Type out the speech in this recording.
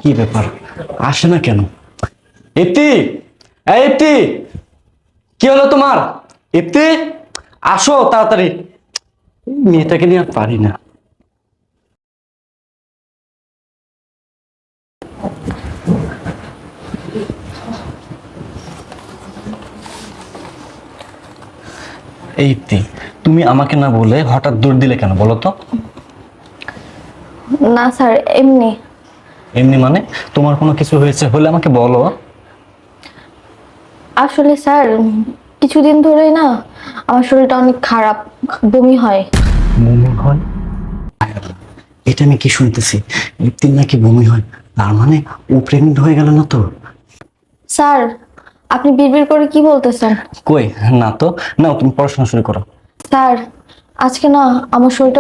কি ব্যাপার, আসে না কেন? ইপ্তি, এই ইপ্তি, কি হলো তোমার? ইপ্তি, আসো তাড়াতাড়ি। এই মেয়েটাকে নিয়ে আর পারি না। এই ইপ্তি, তুমি আমাকে না বলে হঠাৎ দৌড় দিলে কেন বলো তো? না স্যার, এমনি। এমনি মানে? তোমার কোনো কিছু হয়েছে হলে আমাকে বলো। আসলে স্যার, কিছুদিন ধরেই না আমার শরীরটা অনেক খারাপ, বমি হয়। বমি হয়? এটা আমি কি শুনতেছি? ইপ্তির নাকি বমি হয়? তার মানে ও প্রেগনেন্ট হয়ে গেল না তো? স্যার, আপনি বিড়বিড় করে কি বলতেছেন? কই, না তো। নাও তুমি পড়াশোনা শুরু করো। স্যার, আজকে না আমার শরীরটা